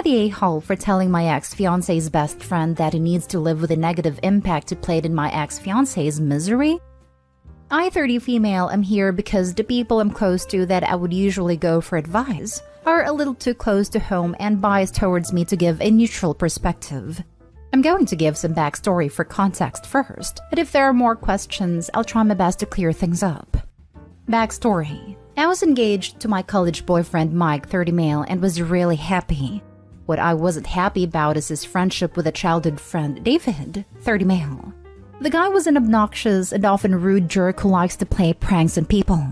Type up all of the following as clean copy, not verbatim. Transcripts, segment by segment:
the a-hole for telling my ex-fiance's best friend that he needs to live with the negative impact he played in my ex-fiance's misery? I, 30 female, am here because the people I'm close to that I would usually go for advice are a little too close to home and biased towards me to give a neutral perspective. I'm going to give some backstory for context first, but if there are more questions, I'll try my best to clear things up. Backstory. I was engaged to my college boyfriend Mike, 30 male, and was really happy. What I wasn't happy about is his friendship with a childhood friend, David, 30 male. The guy was an obnoxious and often rude jerk who likes to play pranks on people.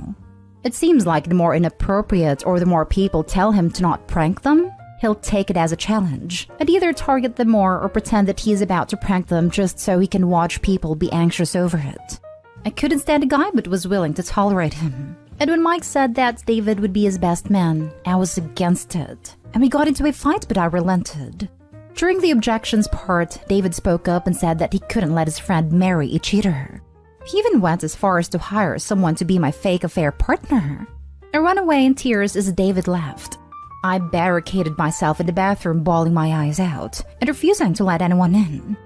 It seems like the more inappropriate or the more people tell him to not prank them, he'll take it as a challenge and either target them more or pretend that he's about to prank them just so he can watch people be anxious over it. I couldn't stand the guy but was willing to tolerate him. And when Mike said that David would be his best man, I was against it. And we got into a fight, but I relented. During the objections part, David spoke up and said that he couldn't let his friend marry a cheater. He even went as far as to hire someone to be my fake affair partner. I ran away in tears as David left. I barricaded myself in the bathroom, bawling my eyes out and refusing to let anyone in.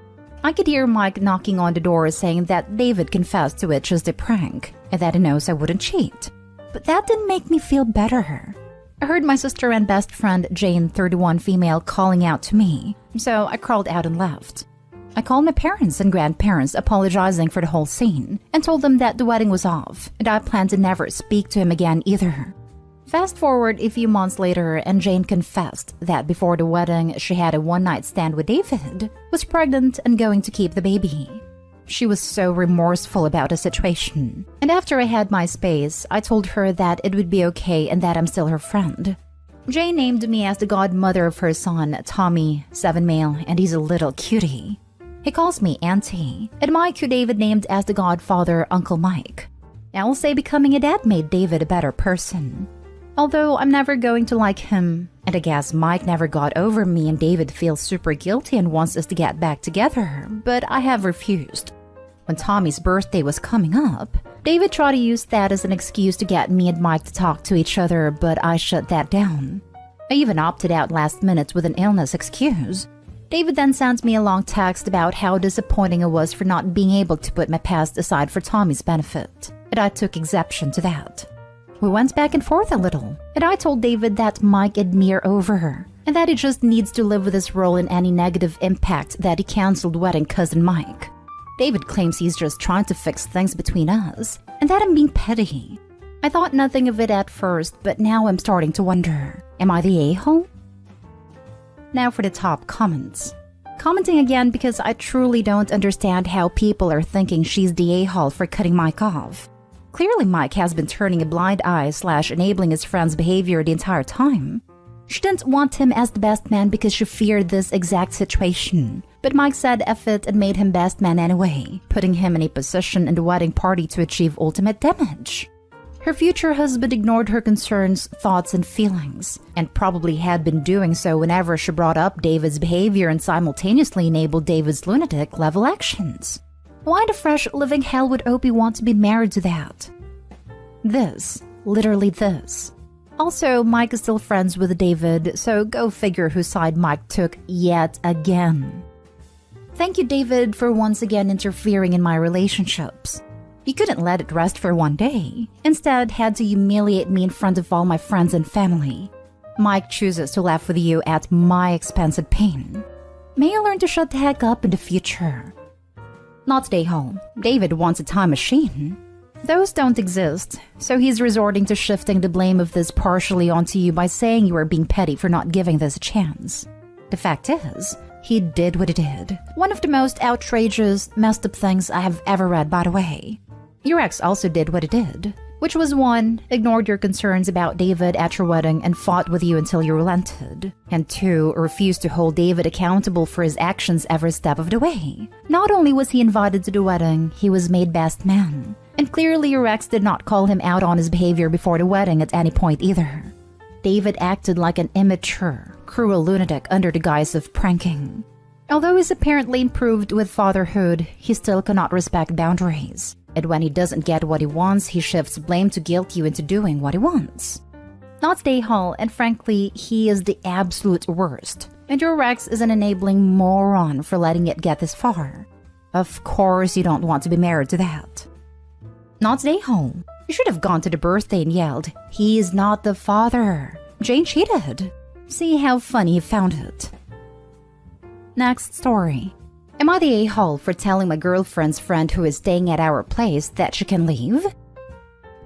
I could hear Mike knocking on the door saying that David confessed to it just a prank and that he knows I wouldn't cheat. But that didn't make me feel better. I heard my sister and best friend Jane, 31 female, calling out to me, so I crawled out and left. I called my parents and grandparents apologizing for the whole scene and told them that the wedding was off and I planned to never speak to him again either. Fast forward a few months later and Jane confessed that before the wedding she had a one-night stand with David, was pregnant and going to keep the baby. She was so remorseful about the situation, and after I had my space, I told her that it would be okay and that I'm still her friend. Jane named me as the godmother of her son, Tommy, 7 male, and he's a little cutie. He calls me Auntie, and Mike, who David named as the godfather, Uncle Mike. I will say becoming a dad made David a better person. Although I'm never going to like him, and I guess Mike never got over me and David feels super guilty and wants us to get back together, but I have refused. When Tommy's birthday was coming up, David tried to use that as an excuse to get me and Mike to talk to each other, but I shut that down. I even opted out last minute with an illness excuse. David then sent me a long text about how disappointing I was for not being able to put my past aside for Tommy's benefit, and I took exception to that. We went back and forth a little, and I told David that Mike had me over her, and that he just needs to live with his role in any negative impact that he cancelled wedding cousin Mike. David claims he's just trying to fix things between us, and that I'm being petty. I thought nothing of it at first, but now I'm starting to wonder, am I the a-hole? Now for the top comments. Commenting again because I truly don't understand how people are thinking she's the a-hole for cutting Mike off. Clearly Mike has been turning a blind eye / enabling his friend's behavior the entire time. She didn't want him as the best man because she feared this exact situation. But Mike said F it and made him best man anyway, putting him in a position in the wedding party to achieve ultimate damage. Her future husband ignored her concerns, thoughts, and feelings, and probably had been doing so whenever she brought up David's behavior and simultaneously enabled David's lunatic-level actions. Why the fresh living hell would Opie want to be married to that? This. Literally this. Also, Mike is still friends with David, so go figure whose side Mike took yet again. Thank you, David, for once again interfering in my relationships. You couldn't let it rest for one day. Instead, had to humiliate me in front of all my friends and family. Mike chooses to laugh with you at my expense and pain. May you learn to shut the heck up in the future. Not stay home. David wants a time machine. Those don't exist, so he's resorting to shifting the blame of this partially onto you by saying you are being petty for not giving this a chance. The fact is, he did what he did. One of the most outrageous, messed up things I have ever read, by the way. Your ex also did what he did, which was 1, ignored your concerns about David at your wedding and fought with you until you relented, and 2, refused to hold David accountable for his actions every step of the way. Not only was he invited to the wedding, he was made best man. And clearly your ex did not call him out on his behavior before the wedding at any point either. David acted like an immature, cruel lunatic under the guise of pranking. Although he's apparently improved with fatherhood, he still cannot respect boundaries. And when he doesn't get what he wants, he shifts blame to guilt you into doing what he wants. Not stay home, and frankly, he is the absolute worst. And your ex is an enabling moron for letting it get this far. Of course you don't want to be married to that. Not stay home. You should have gone to the birthday and yelled, "He's not the father. Jane cheated." See how funny he found it. Next story. Am I the a-hole for telling my girlfriend's friend who is staying at our place that she can leave?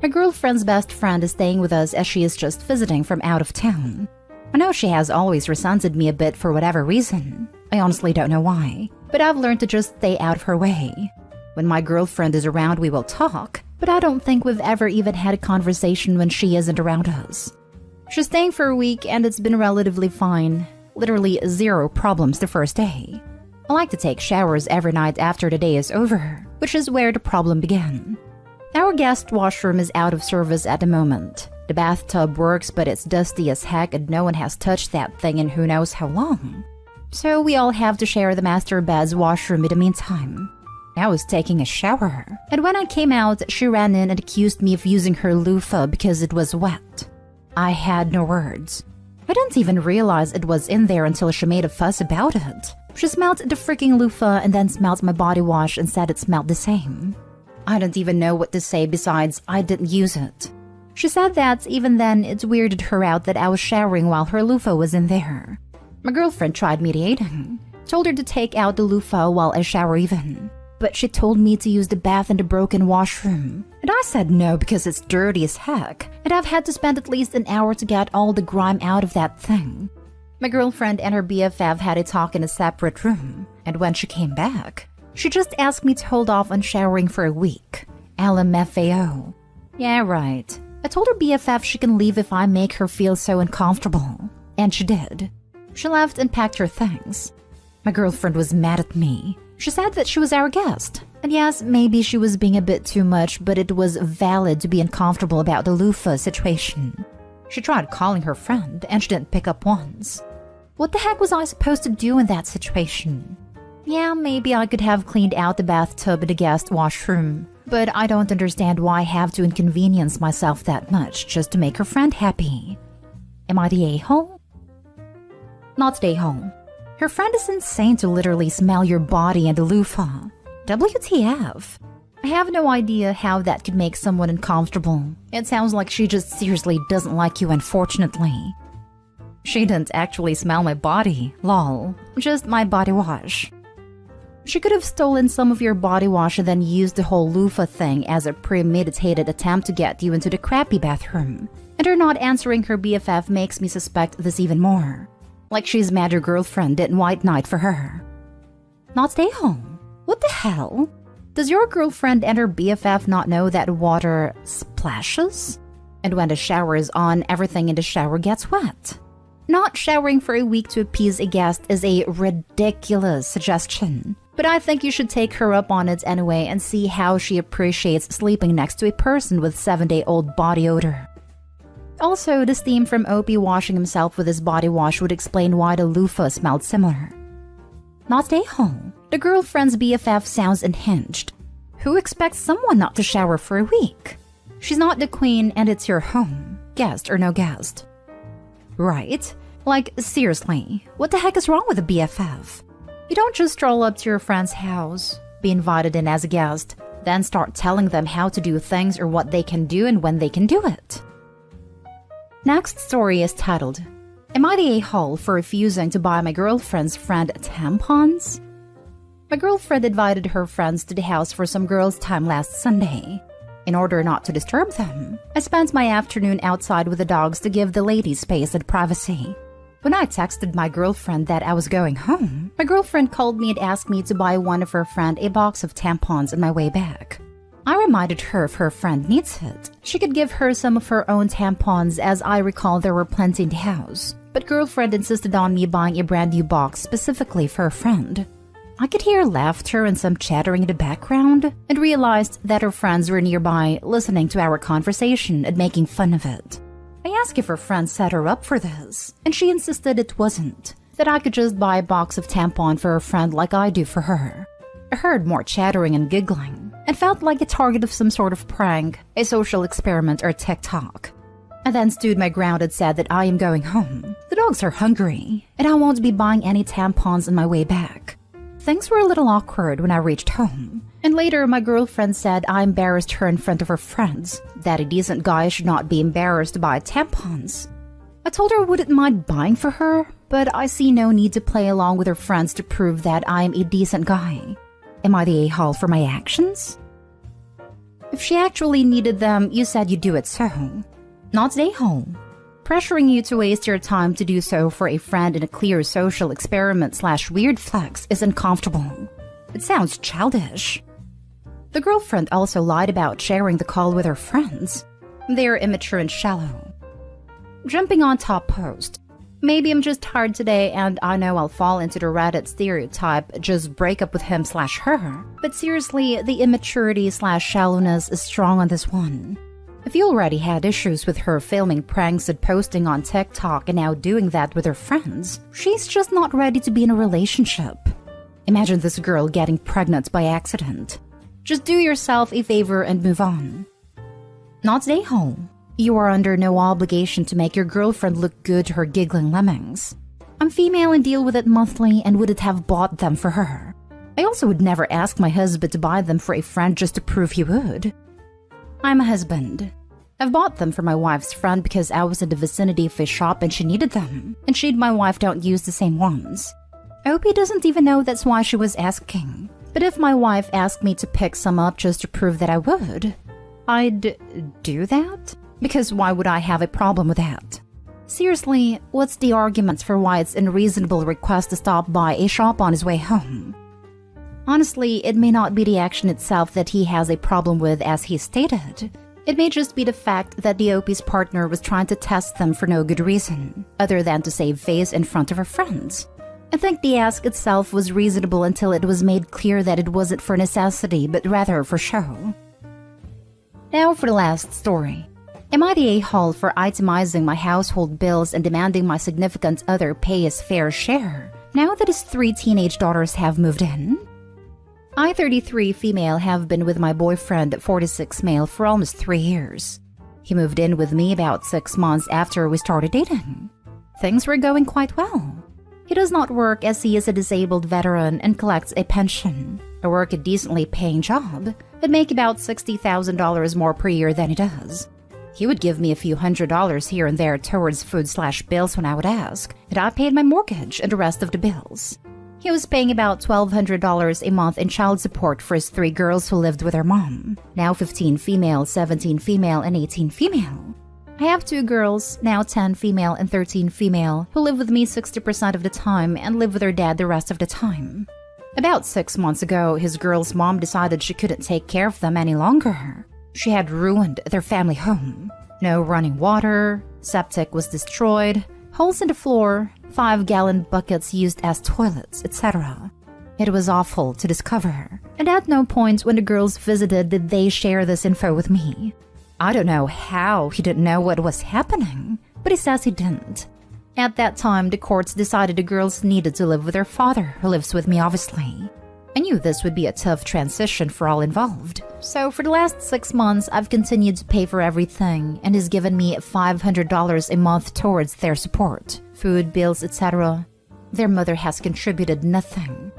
My girlfriend's best friend is staying with us as she is just visiting from out of town. I know she has always resented me a bit for whatever reason. I honestly don't know why, but I've learned to just stay out of her way. When my girlfriend is around, we will talk, but I don't think we've ever even had a conversation when she isn't around us. She's staying for a week and it's been relatively fine. Literally 0 problems the first day. I like to take showers every night after the day is over, which is where the problem began. Our guest washroom is out of service at the moment. The bathtub works, but it's dusty as heck and no one has touched that thing in who knows how long. So we all have to share the master bed's washroom in the meantime. I was taking a shower, and when I came out, she ran in and accused me of using her loofah because it was wet. I had no words. I didn't even realize it was in there until she made a fuss about it. She smelled the freaking loofah and then smelled my body wash and said it smelled the same. I didn't even know what to say besides I didn't use it. She said that even then it weirded her out that I was showering while her loofah was in there. My girlfriend tried mediating, told her to take out the loofah while I shower even. But she told me to use the bath and the broken washroom. And I said no because it's dirty as heck, and I've had to spend at least an hour to get all the grime out of that thing. My girlfriend and her BFF had a talk in a separate room, and when she came back, she just asked me to hold off on showering for a week. LMFAO. Yeah, right. I told her BFF she can leave if I make her feel so uncomfortable. And she did. She left and packed her things. My girlfriend was mad at me. She said that she was our guest. And yes, maybe she was being a bit too much, but it was valid to be uncomfortable about the loofah situation. She tried calling her friend, and she didn't pick up once. What the heck was I supposed to do in that situation? Yeah, maybe I could have cleaned out the bathtub and the guest washroom, but I don't understand why I have to inconvenience myself that much just to make her friend happy. Am I the a-hole? Not the a-hole. Her friend is insane to literally smell your body and the loofah. WTF? I have no idea how that could make someone uncomfortable. It sounds like she just seriously doesn't like you, unfortunately. She didn't actually smell my body, lol, just my body wash. She could have stolen some of your body wash and then used the whole loofah thing as a premeditated attempt to get you into the crappy bathroom. And her not answering her BFF makes me suspect this even more. Like she's mad your girlfriend didn't white knight for her. Not stay home. What the hell? Does your girlfriend and her BFF not know that water splashes? And when the shower is on, everything in the shower gets wet. Not showering for a week to appease a guest is a ridiculous suggestion. But I think you should take her up on it anyway and see how she appreciates sleeping next to a person with 7-day-old body odor. Also, the steam from Opie washing himself with his body wash would explain why the loofah smelled similar. Not stay home. The girlfriend's BFF sounds unhinged. Who expects someone not to shower for a week? She's not the queen and it's your home, guest or no guest. Right? Like, seriously, what the heck is wrong with a BFF? You don't just stroll up to your friend's house, be invited in as a guest, then start telling them how to do things or what they can do and when they can do it. Next story is titled, Am I the a-hole for refusing to buy my girlfriend's friend tampons? My girlfriend invited her friends to the house for some girls' time last Sunday. In order not to disturb them, I spent my afternoon outside with the dogs to give the ladies space and privacy. When I texted my girlfriend that I was going home, my girlfriend called me and asked me to buy one of her friend a box of tampons on my way back. I reminded her if her friend needs it, she could give her some of her own tampons as I recall there were plenty in the house. But girlfriend insisted on me buying a brand new box specifically for her friend. I could hear laughter and some chattering in the background and realized that her friends were nearby listening to our conversation and making fun of it. I asked if her friend set her up for this, and she insisted it wasn't, that I could just buy a box of tampon for her friend like I do for her. I heard more chattering and giggling and felt like a target of some sort of prank, a social experiment, or TikTok. I then stood my ground and said that I am going home. The dogs are hungry, and I won't be buying any tampons on my way back. Things were a little awkward when I reached home, and later my girlfriend said I embarrassed her in front of her friends, that a decent guy should not be embarrassed by tampons. I told her I wouldn't mind buying for her, but I see no need to play along with her friends to prove that I am a decent guy. Am I the a-hole for my actions? If she actually needed them, you said you'd do it so. Not the a-hole. Pressuring you to waste your time to do so for a friend in a clear social experiment/weird flex is uncomfortable. It sounds childish. The girlfriend also lied about sharing the call with her friends. They're immature and shallow. Jumping on top post. Maybe I'm just tired today and I know I'll fall into the Reddit stereotype, just break up with him/her. But seriously, the immaturity/shallowness is strong on this one. If you already had issues with her filming pranks and posting on TikTok and now doing that with her friends, she's just not ready to be in a relationship. Imagine this girl getting pregnant by accident. Just do yourself a favor and move on. Not stay home. You are under no obligation to make your girlfriend look good to her giggling lemmings. I'm female and deal with it monthly and wouldn't have bought them for her. I also would never ask my husband to buy them for a friend just to prove he would. I'm a husband. I've bought them for my wife's friend because I was in the vicinity of a shop and she needed them, and she and my wife don't use the same ones. I hope he doesn't even know that's why she was asking. But if my wife asked me to pick some up just to prove that I would, I'd do that? Because why would I have a problem with that? Seriously, what's the argument for why it's an unreasonable request to stop by a shop on his way home? Honestly, it may not be the action itself that he has a problem with as he stated. It may just be the fact that the OP's partner was trying to test them for no good reason, other than to save face in front of her friends. I think the ask itself was reasonable until it was made clear that it wasn't for necessity but rather for show. Now for the last story. Am I the a-hole for itemizing my household bills and demanding my significant other pay his fair share, now that his 3 teenage daughters have moved in? I, 33 female, have been with my boyfriend, 46 male, for almost 3 years. He moved in with me about 6 months after we started dating. Things were going quite well. He does not work as he is a disabled veteran and collects a pension. I work a decently paying job, but make about $60,000 more per year than he does. He would give me a few $100s here and there towards food/bills when I would ask, and I paid my mortgage and the rest of the bills. He was paying about $1,200 a month in child support for his 3 girls who lived with their mom, now 15 female, 17 female, and 18 female. I have 2 girls, now 10 female and 13 female, who live with me 60% of the time and live with their dad the rest of the time. About 6 months ago, his girl's mom decided she couldn't take care of them any longer. She had ruined their family home. No running water, septic was destroyed, holes in the floor, 5-gallon buckets used as toilets, etc. It was awful to discover, and at no point when the girls visited did they share this info with me. I don't know how he didn't know what was happening, but he says he didn't. At that time, the courts decided the girls needed to live with their father, who lives with me obviously. I knew this would be a tough transition for all involved. So for the last 6 months, I've continued to pay for everything and has given me $500 a month towards their support, food, bills, etc. Their mother has contributed nothing.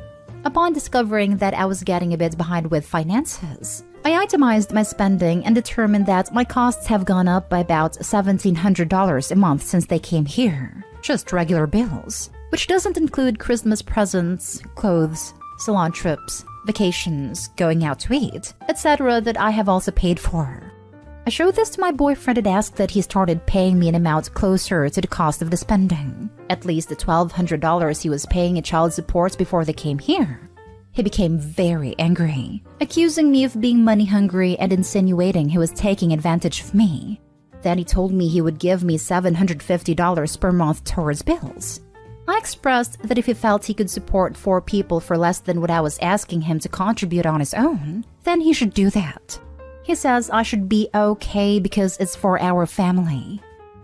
Upon discovering that I was getting a bit behind with finances, I itemized my spending and determined that my costs have gone up by about $1,700 a month since they came here. Just regular bills, which doesn't include Christmas presents, clothes, salon trips, vacations, going out to eat, etc. that I have also paid for. I showed this to my boyfriend and asked that he started paying me an amount closer to the cost of the spending, at least the $1,200 he was paying in child support before they came here. He became very angry, accusing me of being money hungry and insinuating he was taking advantage of me. Then he told me he would give me $750 per month towards bills. I expressed that if he felt he could support 4 people for less than what I was asking him to contribute on his own, then he should do that. He says I should be okay because it's for our family.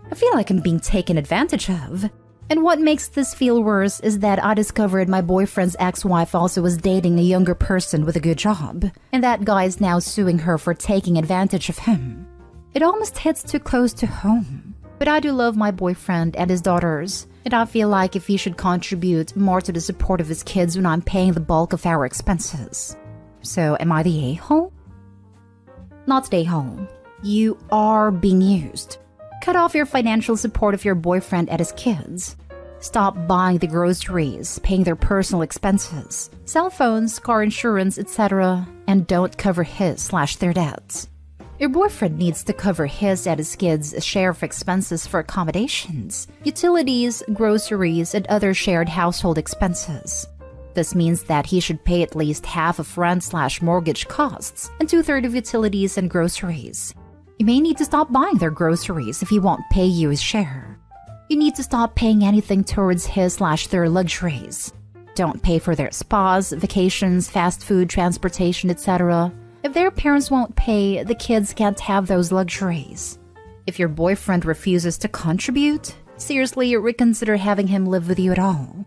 I feel like I'm being taken advantage of. And what makes this feel worse is that I discovered my boyfriend's ex-wife also was dating a younger person with a good job, and that guy is now suing her for taking advantage of him. It almost hits too close to home. But I do love my boyfriend and his daughters, and I feel like if he should contribute more to the support of his kids when I'm paying the bulk of our expenses. So am I the a-hole? Not the a-hole. You are being used. Cut off your financial support of your boyfriend and his kids. Stop buying the groceries, paying their personal expenses, cell phones, car insurance, etc., and don't cover his/their debts. Your boyfriend needs to cover his and his kids' share of expenses for accommodations, utilities, groceries, and other shared household expenses. This means that he should pay at least half of rent/mortgage costs and 2/3 of utilities and groceries. You may need to stop buying their groceries if he won't pay you his share. You need to stop paying anything towards his/their luxuries. Don't pay for their spas, vacations, fast food, transportation, etc. If their parents won't pay, the kids can't have those luxuries. If your boyfriend refuses to contribute, seriously reconsider having him live with you at all.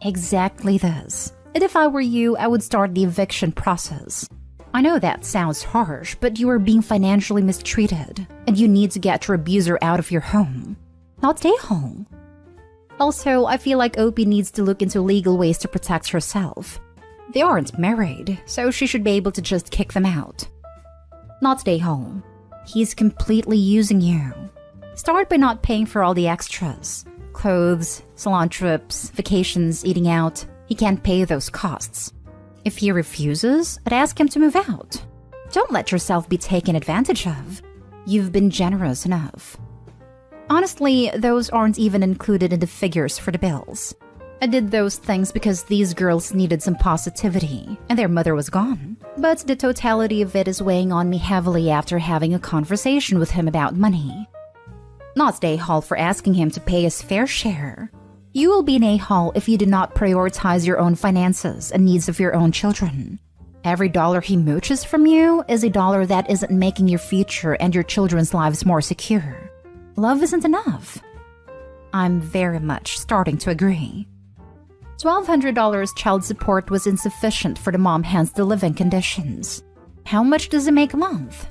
Exactly this. And if I were you, I would start the eviction process. I know that sounds harsh, but you are being financially mistreated, and you need to get your abuser out of your home. Not stay home. Also, I feel like Opie needs to look into legal ways to protect herself. They aren't married, so she should be able to just kick them out. Not stay home. He's completely using you. Start by not paying for all the extras. Clothes, salon trips, vacations, eating out. He can't pay those costs. If he refuses, I'd ask him to move out. Don't let yourself be taken advantage of. You've been generous enough. Honestly, those aren't even included in the figures for the bills. I did those things because these girls needed some positivity, and their mother was gone. But the totality of it is weighing on me heavily after having a conversation with him about money. Not the a-hole for asking him to pay his fair share. You will be an a-hole if you do not prioritize your own finances and needs of your own children. Every dollar he mooches from you is a dollar that isn't making your future and your children's lives more secure. Love isn't enough. I'm very much starting to agree. $1,200 child support was insufficient for the mom, hence the living conditions. How much does it make a month?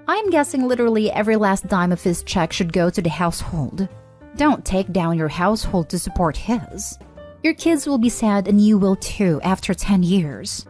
I'm guessing literally every last dime of his check should go to the household. Don't take down your household to support his. Your kids will be sad and you will too after 10 years.